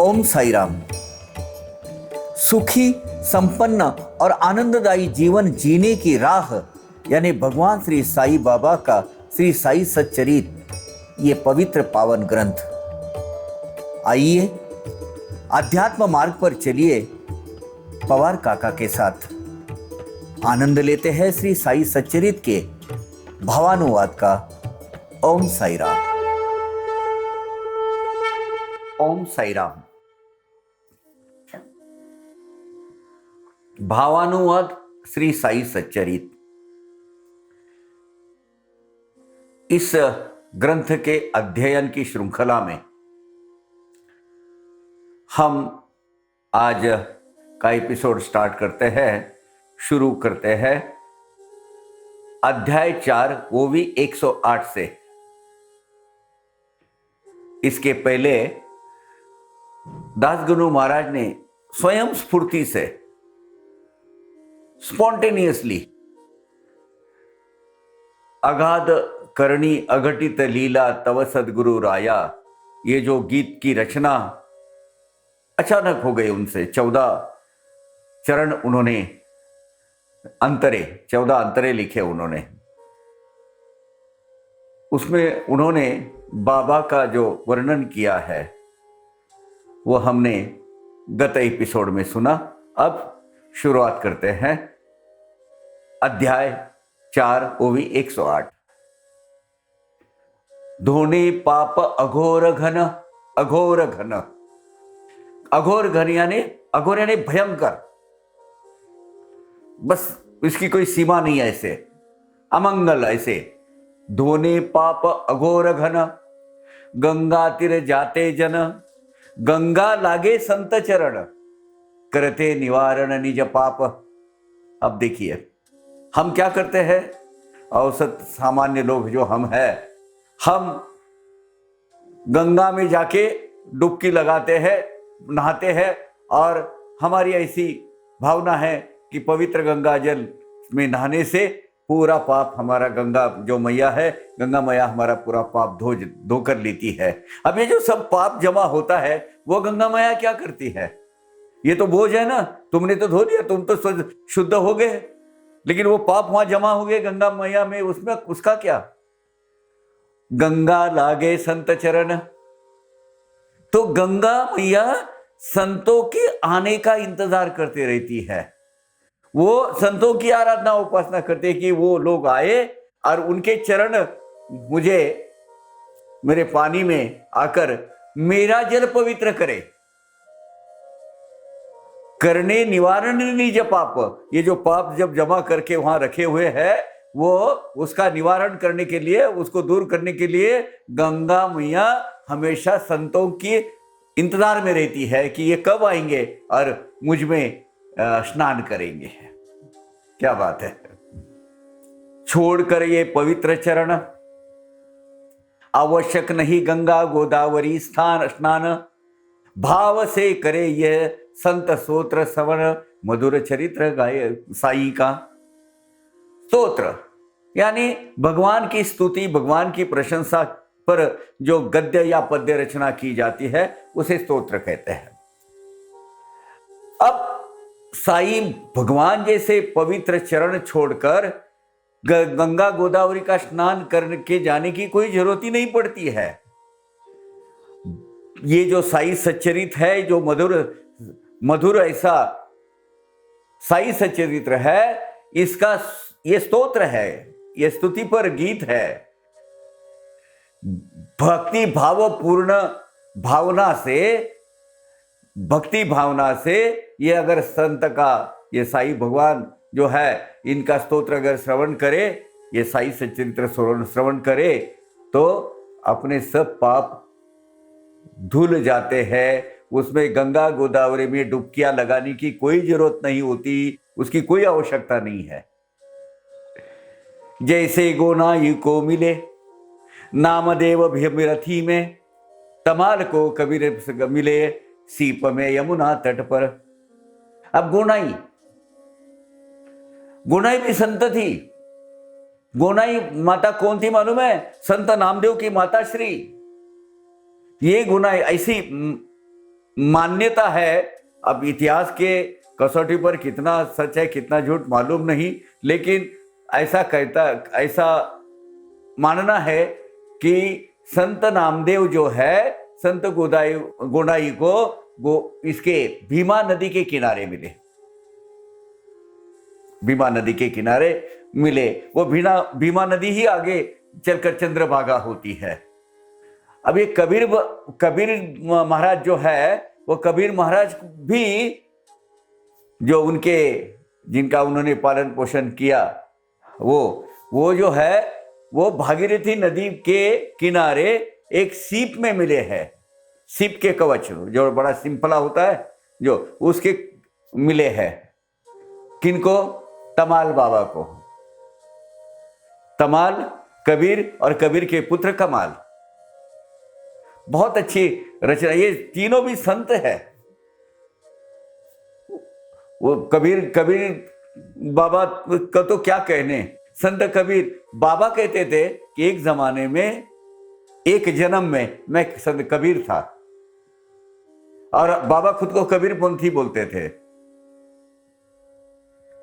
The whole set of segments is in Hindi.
ओम साई राम। सुखी, संपन्न और आनंददायी जीवन जीने की राह यानी भगवान श्री साई बाबा का श्री साई सच्चरित, ये पवित्र पावन ग्रंथ। आइए अध्यात्म मार्ग पर चलिए पवार काका के साथ आनंद लेते हैं श्री साई सच्चरित के भावानुवाद का। ओम साई राम। ओम साई राम। भावानुवाद श्री साई सच्चरित। इस ग्रंथ के अध्ययन की श्रृंखला में हम आज का एपिसोड स्टार्ट करते हैं, शुरू करते हैं अध्याय 4, वो भी 108 से। इसके पहले दासगनु महाराज ने स्वयं स्फूर्ति से, स्पॉन्टेनियसली, अगाध करणी अघटित लीला तव सदगुरु राया, ये जो गीत की रचना अचानक हो गई उनसे। 14 चरण उन्होंने अंतरे, 14 अंतरे लिखे उन्होंने। उसमें उन्होंने बाबा का जो वर्णन किया है वो हमने गत एपिसोड में सुना। अब शुरुआत करते हैं अध्याय 4, वो भी 108। धोने पाप अघोर घन, अघोर घन। अघोर घन यानी भयंकर, बस इसकी कोई सीमा नहीं है। ऐसे अमंगल, ऐसे धोने पाप अघोर घन, गंगा तीर जाते जन, गंगा लागे संत चरण, करते निवारण निज पाप। अब देखिए हम क्या करते हैं, औसत सामान्य लोग जो हम हैं, हम गंगा में जाके डुबकी लगाते हैं, नहाते हैं, और हमारी ऐसी भावना है कि पवित्र गंगा जल में नहाने से पूरा पाप हमारा, गंगा जो मैया है, गंगा मैया हमारा पूरा पाप धो कर लेती है। अब ये जो सब पाप जमा होता है वो गंगा मैया क्या करती है? ये तो बोझ है ना, तुमने तो धो लिया, तुम तो शुद्ध हो गए, लेकिन वो पाप वहां जमा हो गए गंगा मैया में, उसमें उसका क्या? गंगा लागे संत चरण। तो गंगा मैया संतों के आने का इंतजार करती रहती है। वो संतों की आराधना उपासना करते हैं कि वो लोग आए और उनके चरण मुझे मेरे पानी में आकर मेरा जल पवित्र करे। करने निवारण निज पाप, ये जो पाप जब जमा करके वहां रखे हुए हैं, वो उसका निवारण करने के लिए, उसको दूर करने के लिए गंगा मैया हमेशा संतों की इंतजार में रहती है कि ये कब आएंगे और मुझ में स्नान करेंगे। क्या बात है। छोड़कर ये पवित्र चरण, आवश्यक नहीं गंगा गोदावरी स्थान स्नान, भाव से करे ये संत स्तोत्र श्रवण, मधुर चरित्र गाय साई का। स्तोत्र यानी भगवान की स्तुति, भगवान की प्रशंसा पर जो गद्य या पद्य रचना की जाती है उसे स्तोत्र कहते हैं। अब साई भगवान जैसे पवित्र चरण छोड़कर गंगा गोदावरी का स्नान करके जाने की कोई जरूरत ही नहीं पड़ती है। ये जो साई सच्चरित है, जो मधुर ऐसा साई सच्चरित्र है, इसका ये स्तोत्र है, ये स्तुति पर गीत है। भक्ति भावपूर्ण भावना से, भक्ति भावना से ये अगर संत का, ये साई भगवान जो है, इनका स्तोत्र अगर श्रवण करे, ये साई सच्चरित्र श्रवण करे, तो अपने सब पाप धुल जाते हैं। उसमें गंगा गोदावरी में डुबकियां लगाने की कोई जरूरत नहीं होती, उसकी कोई आवश्यकता नहीं है। जैसे गोनाई को मिले नामदेव भीमरथी में, तमाल को कबीर मिले सीप में यमुना तट पर। अब गोनाई भी संत थी। गोनाई माता कौन थी मालूम है? संत नामदेव की माता श्री। ये गोनाई ऐसी मान्यता है। अब इतिहास के कसौटी पर कितना सच है कितना झूठ मालूम नहीं, लेकिन ऐसा मानना है कि संत नामदेव जो है संत गोडाई को वो इसके भीमा नदी के किनारे मिले, भीमा नदी के किनारे मिले। वो भीमा नदी ही आगे चलकर चंद्रभागा होती है। अब ये कबीर महाराज जो है, वो कबीर महाराज भी जो जिनका उन्होंने पालन पोषण किया, वो जो है वो भागीरथी नदी के किनारे एक सीप में मिले हैं। सीप के कवच जो बड़ा सिंपला होता है जो, उसके मिले हैं। किनको? तमाल बाबा को। तमाल, कबीर और कबीर के पुत्र कमाल। बहुत अच्छी रचना, ये तीनों भी संत है। वो कबीर बाबा का तो क्या कहने, संत कबीर बाबा कहते थे कि एक जमाने में, एक जन्म में मैं संत कबीर था, और बाबा खुद को कबीरपंथी बोलते थे।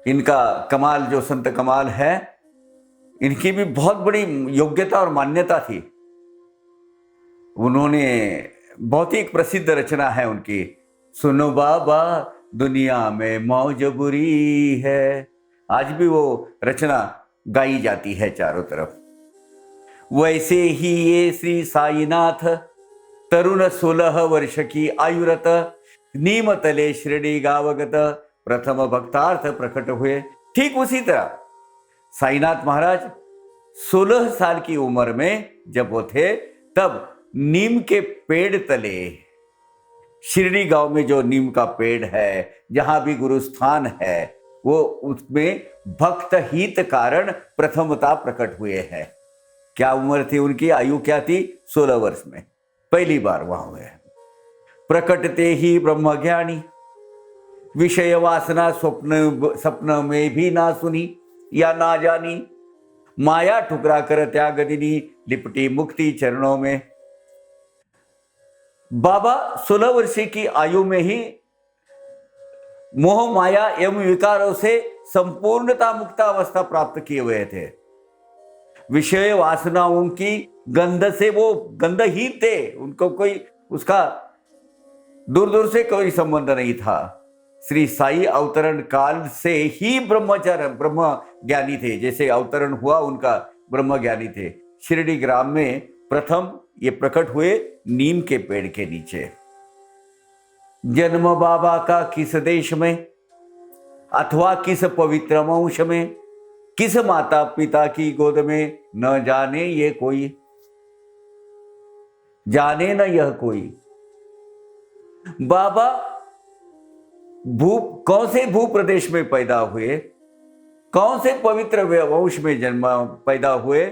इनका कमाल जो संत कमाल है, इनकी भी बहुत बड़ी योग्यता और मान्यता थी। उन्होंने बहुत ही प्रसिद्ध रचना है उनकी, सुनो बाबा दुनिया में मौज बुरी है। आज भी वो रचना गाई जाती है चारों तरफ। वैसे ही ये श्री साईनाथ तरुण 16 वर्ष की आयुरत, नीम तले श्रेणी गावगत, प्रथम भक्तार्थ प्रकट हुए। ठीक उसी तरह साईनाथ महाराज 16 साल की उम्र में जब वो थे, तब नीम के पेड़ तले, शिरडी गांव में जो नीम का पेड़ है, जहां भी गुरुस्थान है, वो उसमें भक्त हित कारण प्रथमता प्रकट हुए हैं। क्या उम्र थी उनकी? आयु क्या थी? 16 वर्ष में पहली बार वहां हुए। प्रकटते ही ब्रह्म ज्ञानी, विषय वासना स्वप्न में भी ना सुनी या ना जानी, माया ठुकरा कर त्यागदिनी, लिपटी मुक्ति चरणों में। बाबा 16 वर्ष की आयु में ही मोह माया एवं विकारों से संपूर्णता मुक्त अवस्था प्राप्त किए हुए थे। विषय वासनाओं की गंध से वो गंधहीन थे, उनको कोई उसका दूर दूर से कोई संबंध नहीं था। श्री साई अवतरण काल से ही ब्रह्म ज्ञानी थे, जैसे अवतरण हुआ उनका ब्रह्म ज्ञानी थे। शिरडी ग्राम में प्रथम ये प्रकट हुए नीम के पेड़ के नीचे। जन्म बाबा का किस देश में, अथवा किस पवित्र वंश में, किस माता पिता की गोद में, न जाने ये कोई, जाने न यह कोई। बाबा कौन से भू प्रदेश में पैदा हुए, कौन से पवित्र वंश में जन्म पैदा हुए,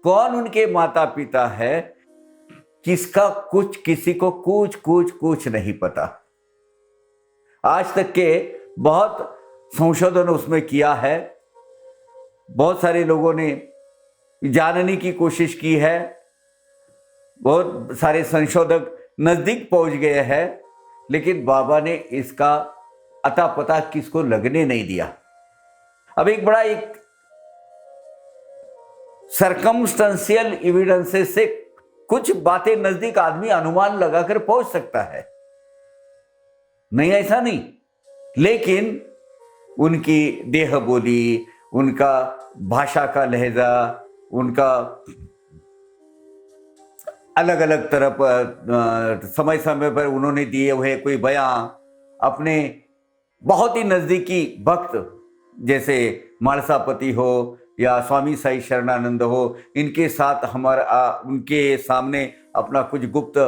कौन उनके माता पिता है, किसका किसी को कुछ नहीं पता। आज तक के बहुत संशोधन उसमें किया है, बहुत सारे लोगों ने जानने की कोशिश की है, बहुत सारे संशोधक नजदीक पहुंच गए हैं, लेकिन बाबा ने इसका अता पता किसको लगने नहीं दिया। अब एक सर्कमस्टेंशियल एविडेंसेस से कुछ बातें नजदीक आदमी अनुमान लगाकर पहुंच सकता है, नहीं ऐसा नहीं, लेकिन उनकी देह बोली, उनका भाषा का लहजा, उनका अलग अलग तरह पर समय समय पर उन्होंने दिए हुए कोई बयान, अपने बहुत ही नजदीकी भक्त जैसे मानसापति हो या स्वामी साई शरणानंद हो, इनके साथ उनके सामने अपना कुछ गुप्त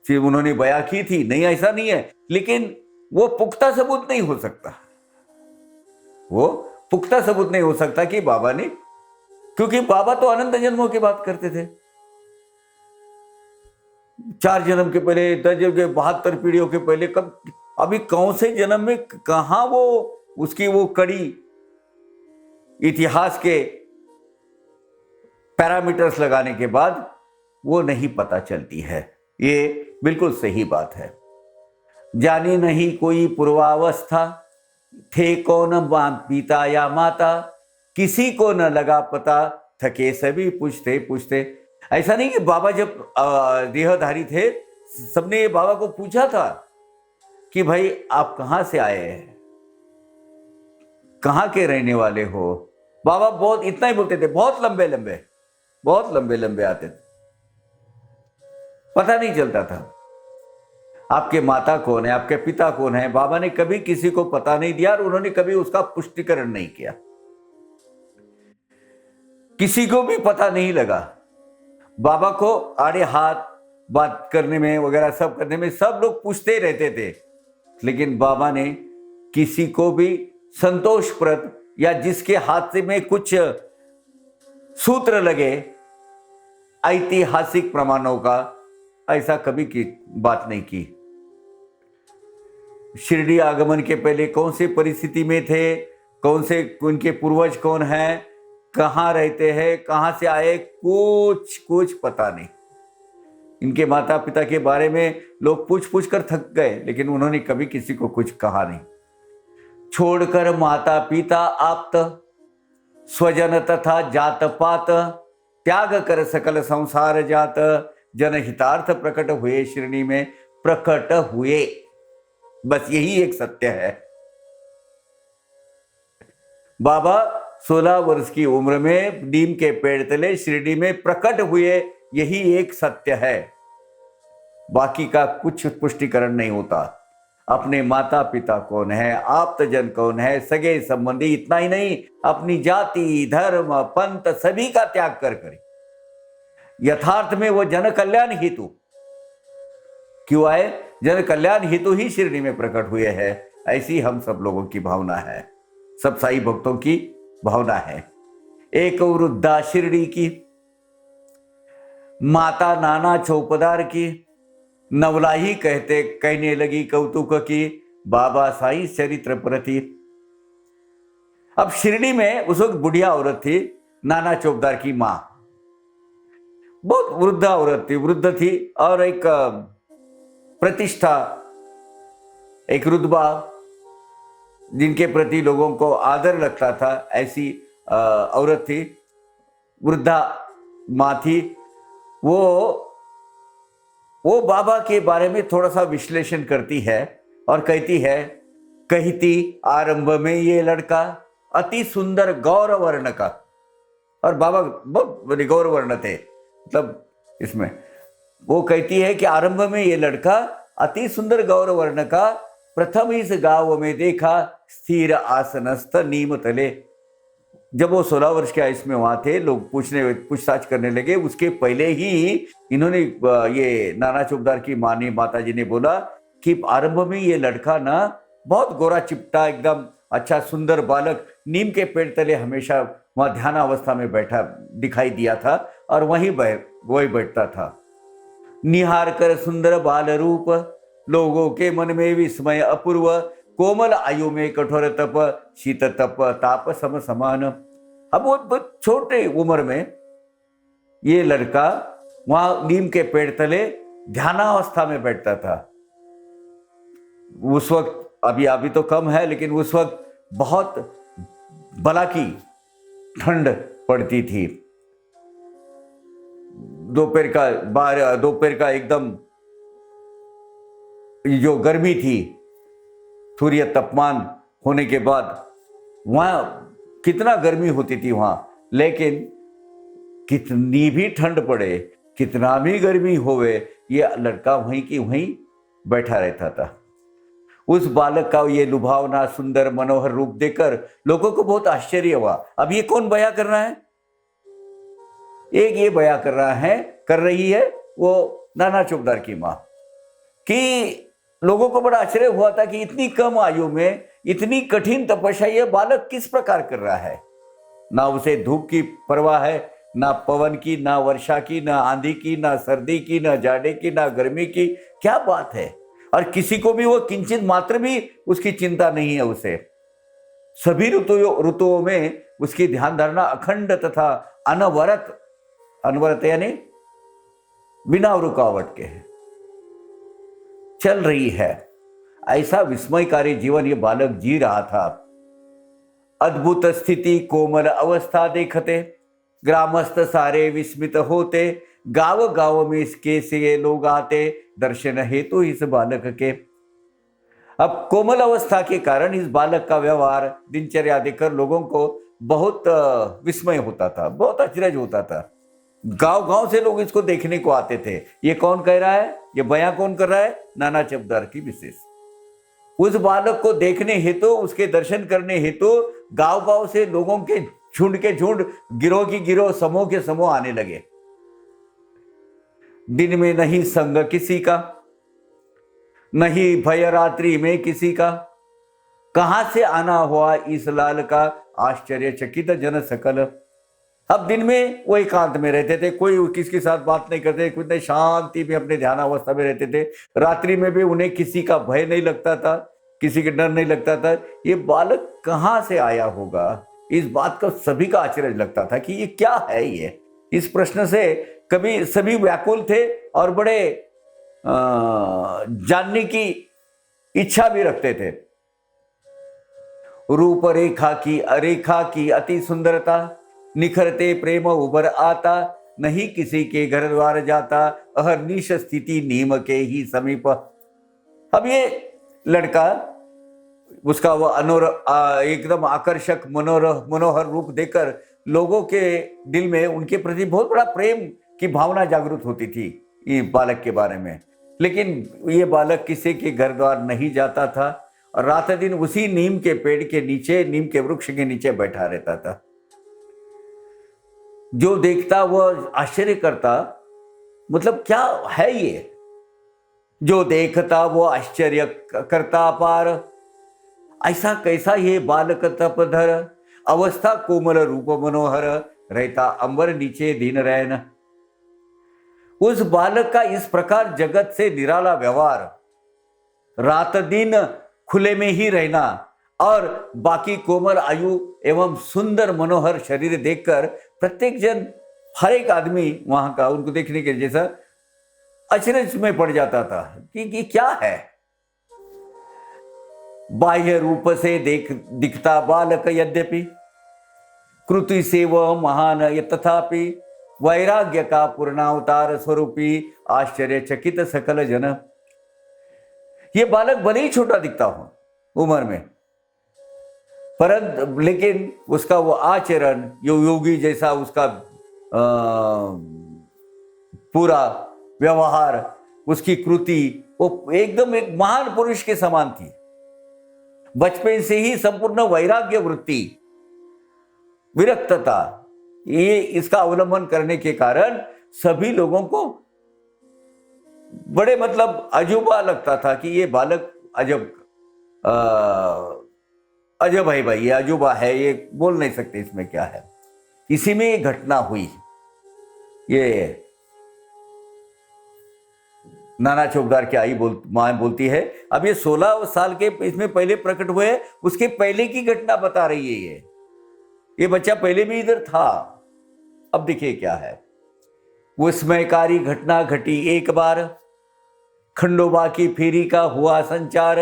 चीज उन्होंने बयां की थी, नहीं ऐसा नहीं है, लेकिन वो पुख्ता सबूत नहीं हो सकता। वो पुख्ता सबूत नहीं हो सकता कि बाबा ने, क्योंकि बाबा तो अनंत जन्मों की बात करते थे, 4 जन्म के पहले, 10 जन्म के, 72 पीढ़ियों के पहले, कब अभी कौन से जन्म में कहां वो उसकी वो कड़ी इतिहास के पैरामीटर्स लगाने के बाद वो नहीं पता चलती है। ये बिल्कुल सही बात है। जानी नहीं कोई पूर्वावस्था, थे कौन पिता या माता, किसी को न लगा पता, थके सभी पूछते पूछते। ऐसा नहीं कि बाबा जब देहधारी थे, सबने ये बाबा को पूछा था कि भाई आप कहाँ से आए हैं, कहाँ के रहने वाले हो। बाबा बहुत इतना ही बोलते थे, बहुत लंबे लंबे आते थे, पता नहीं चलता था आपके माता कौन है, आपके पिता कौन है। बाबा ने कभी किसी को पता नहीं दिया और उन्होंने कभी उसका पुष्टिकरण नहीं किया, किसी को भी पता नहीं लगा। बाबा को आड़े हाथ बात करने में वगैरह सब करने में सब लोग पूछते रहते थे, लेकिन बाबा ने किसी को भी संतोषप्रद या जिसके हाथ में कुछ सूत्र लगे ऐतिहासिक प्रमाणों का, ऐसा कभी की बात नहीं की। शिरडी आगमन के पहले कौन सी परिस्थिति में थे, कौन से उनके पूर्वज कौन हैं, कहाँ रहते हैं, कहाँ से आए, कुछ पता नहीं। इनके माता पिता के बारे में लोग पूछ कर थक गए, लेकिन उन्होंने कभी किसी को कुछ कहा नहीं। छोड़कर माता पिता आप्त, स्वजन तथा जात पात, त्याग कर सकल संसार जात, जनहितार्थ प्रकट हुए श्रेणी में प्रकट हुए। बस यही एक सत्य है। बाबा 16 वर्ष की उम्र में नीम के पेड़ तले शिरडी में प्रकट हुए, यही एक सत्य है। बाकी का कुछ पुष्टिकरण नहीं होता। अपने माता पिता कौन है, आप्तजन कौन है, सगे संबंधी, इतना ही नहीं अपनी जाति धर्म पंथ सभी का त्याग कर करे। यथार्थ में वो जन कल्याण हेतु क्यों आए, जन कल्याण हेतु ही शिरडी में प्रकट हुए हैं। ऐसी हम सब लोगों की भावना है, सब साई भक्तों की भावना है। एक वृद्धा शिरडी की, माता नाना चौपदार की, नवलाही कहने लगी कौतुक की, बाबा साई चरित्र प्रति। अब शिरडी में उस वक्त बुढ़िया औरत थी, नाना चौपदार की मां, बहुत वृद्धा औरत थी, वृद्ध थी, और एक प्रतिष्ठा, एक रुतबा, जिनके प्रति लोगों को आदर लगता था, ऐसी औरत थी, वृद्धा मां थी। वो बाबा के बारे में थोड़ा सा विश्लेषण करती है और कहती आरंभ में ये लड़का अति सुंदर गौर वर्ण का, और बाबा बहुत गौर वर्ण थे, मतलब इसमें वो कहती है कि आरंभ में ये लड़का अति सुंदर गौर वर्ण का, प्रथम इस गांव में देखा स्थिर आसनस्थ नीम तले। जब वो 16 वर्ष के आयुष में वहां थे, लोग पूछताछ करने लगे। उसके पहले ही इन्होंने ये नाना चौबदार की माता जी ने बोला कि आरंभ में ये लड़का ना बहुत गोरा चिपटा, एकदम अच्छा सुंदर बालक, नीम के पेड़ तले हमेशा वहां ध्यान अवस्था में बैठा दिखाई दिया था और वही बैठता था। निहार कर सुंदर बाल रूप, लोगों के मन में विस्मय अपूर्व, कोमल आयु में कठोर तप, शीत तप ताप सम समान। अब वो छोटे उम्र में ये लड़का वहां नीम के पेड़ तले ध्यानावस्था में बैठता था। उस वक्त अभी तो कम है, लेकिन उस वक्त बहुत बला की ठंड पड़ती थी। दोपहर का एकदम जो गर्मी थी, सूर्य तापमान होने के बाद वहां कितना गर्मी होती थी वहां, लेकिन कितनी भी ठंड पड़े, कितना भी गर्मी होवे, ये लड़का वहीं की वहीं बैठा रहता था। उस बालक का ये लुभावना सुंदर मनोहर रूप देखकर लोगों को बहुत आश्चर्य हुआ। अब ये कौन बयां कर रहा है? एक ये बयां कर रही है वो नाना चौबदार की मां, कि लोगों को बड़ा आश्चर्य हुआ था कि इतनी कम आयु में इतनी कठिन तपस्या ये बालक किस प्रकार कर रहा है। ना उसे धूप की परवाह है, ना पवन की, ना वर्षा की, ना आंधी की, ना सर्दी की, ना जाड़े की, ना गर्मी की। क्या बात है! और किसी को भी वो किंचित मात्र भी उसकी चिंता नहीं है उसे। सभी ऋतुओं में उसकी ध्यान धारणा अखंड तथा अनवरत यानी बिना रुकावट के चल रही है। ऐसा विस्मयकारी जीवन ये बालक जी रहा था। अद्भुत स्थिति कोमल अवस्था देखते, ग्रामस्थ सारे विस्मित होते, गांव गांव में इसके से लोग आते, दर्शन हेतु इस बालक के। अब कोमल अवस्था के कारण इस बालक का व्यवहार, दिनचर्या देखकर लोगों को बहुत विस्मय होता था, बहुत अचरज होता था। गांव गांव से लोग इसको देखने को आते थे। ये कौन कह रहा है, ये बयां कौन कर रहा है? नाना चौबदार की मिसेस। उस बालक को देखने हेतु, उसके दर्शन करने हेतु गांव गांव से लोगों के झुंड, गिरोह की गिरोह, समूह के समूह आने लगे। दिन में नहीं संग किसी का, नहीं भय रात्रि में किसी का, कहां से आना हुआ इस लाल का, आश्चर्यचकित जन सकल। अब दिन में वो एकांत में रहते थे, कोई किसके साथ बात नहीं करते, कितने शांति में अपने ध्यान अवस्था में रहते थे। रात्रि में भी उन्हें किसी का भय नहीं लगता था, किसी के डर नहीं लगता था। ये बालक कहाँ से आया होगा, इस बात का सभी का आश्चर्य लगता था कि ये क्या है। ये इस प्रश्न से कभी सभी व्याकुल थे और बड़े जानने की इच्छा भी रखते थे। रूप रेखा की अति सुंदरता, निखरते प्रेम उभर आता, नहीं किसी के घर द्वार जाता, अहर्निश स्थिति नीम के ही समीप। अब ये लड़का, उसका वह एकदम आकर्षक मनोहर रूप देखकर लोगों के दिल में उनके प्रति बहुत बड़ा प्रेम की भावना जागृत होती थी ये बालक के बारे में। लेकिन ये बालक किसी के घर द्वार नहीं जाता था और रात दिन उसी नीम के पेड़ के नीचे, नीम के वृक्ष के नीचे बैठा रहता था। जो देखता वह आश्चर्य करता, मतलब क्या है ये? जो देखता वो आश्चर्य करता अपार, ऐसा कैसा ये बालक तपधर, अवस्था कोमल रूप मनोहर, रहता अंबर नीचे दिन रैन। उस बालक का इस प्रकार जगत से निराला व्यवहार, रात दिन खुले में ही रहना और बाकी कोमल आयु एवं सुंदर मनोहर शरीर देखकर प्रत्येक जन, हर एक आदमी वहां का उनको देखने के जैसा अचरज में पड़ जाता था कि क्या है। बाह्य रूप से दिखता बालक यद्यपि, कृति से वह महान तथापि, वैराग्य का पूर्णावतार स्वरूपी, आश्चर्यचकित सकल जन। ये बालक भले ही छोटा दिखता हो उम्र में, परंतु लेकिन उसका वो आचरण, योगी जैसा उसका पूरा व्यवहार, उसकी कृति, वो एकदम एक महान पुरुष के समान थी। बचपन से ही संपूर्ण वैराग्य वृत्ति, विरक्तता, ये इसका अवलंबन करने के कारण सभी लोगों को बड़े मतलब अजूबा लगता था कि ये बालक अजब है भाई, ये अजूबा है, ये बोल नहीं सकते इसमें क्या है। इसी में ये घटना हुई। ये नाना चौबदार की आई मां बोलती है। अब ये 16 साल के इसमें पहले प्रकट हुए, उसके पहले की घटना बता रही है। ये बच्चा पहले भी इधर था। अब देखिए क्या है। विस्मयकारी घटना घटी एक बार, खंडोबा की फेरी का हुआ संचार,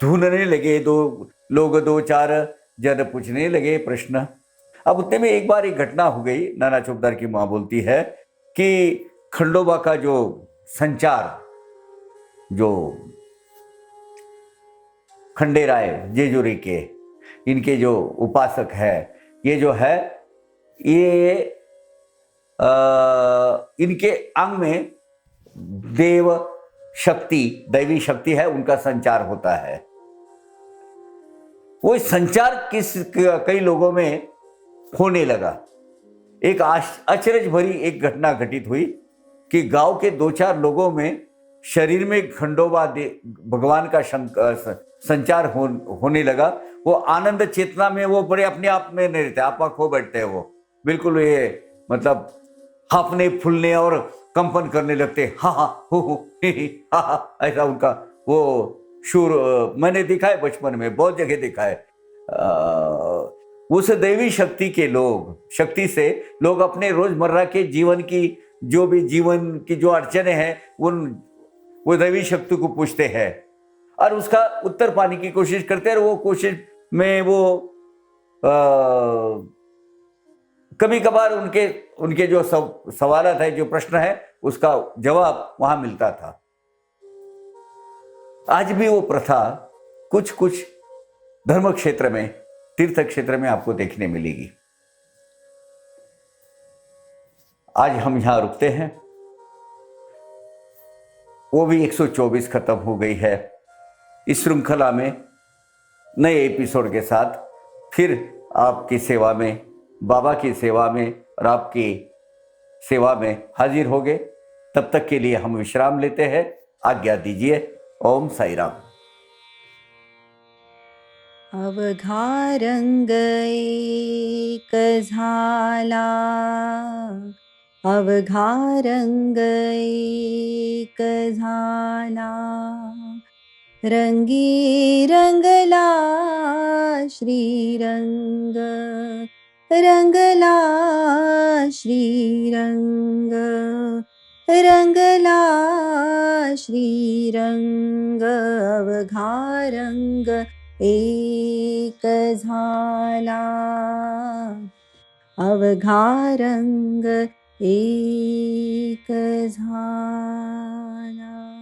ढूंढने लगे दो चार, जन पूछने लगे प्रश्न। अब उतने में एक बार एक घटना हो गई। नाना चौबदार की मां बोलती है कि खंडोबा का जो संचार, जो खंडेराय जेजुरी के इनके जो उपासक है, ये जो है ये इनके अंग में देव शक्ति, दैवी शक्ति है, उनका संचार होता है। वो संचार कई लोगों में होने लगा। एक अचरज भरी एक घटना घटित हुई कि गांव के 2-4 लोगों में शरीर में खंडोबा भगवान का संचार होने लगा। वो आनंद चेतना में वो बड़े अपने आप में नहीं रहते, आपा खो बैठते हैं। वो बिल्कुल ये मतलब हाँफने फूलने और कंपन करने लगते, हा हा हो हा हा, ऐसा उनका वो शूर मैंने देखा है, बचपन में बहुत जगह देखा है। उस दैवी शक्ति से लोग अपने रोजमर्रा के जीवन की जो अड़चने हैं वो दैवी शक्ति को पूछते हैं और उसका उत्तर पाने की कोशिश करते हैं। और वो कोशिश में वो कभी कभार उनके जो सवालात है, जो प्रश्न है, उसका जवाब वहां मिलता था। आज भी वो प्रथा कुछ कुछ धर्म क्षेत्र में, तीर्थ क्षेत्र में आपको देखने मिलेगी। आज हम यहां रुकते हैं। वो भी 124 खत्म हो गई है। इस श्रृंखला में नए एपिसोड के साथ फिर आपकी सेवा में, बाबा की सेवा में और आपकी सेवा में हाजिर हो गए। तब तक के लिए हम विश्राम लेते हैं। आज्ञा दीजिए। ओम साई राम। अवघा रंग एक झाला, अवघा रंग एक झाला, रंगी रंगला श्रीरंग, रंगला श्रीरंग, रंगला श्रीरंग, अवघा रंग एक झाला, अवघा रंग एक झाला।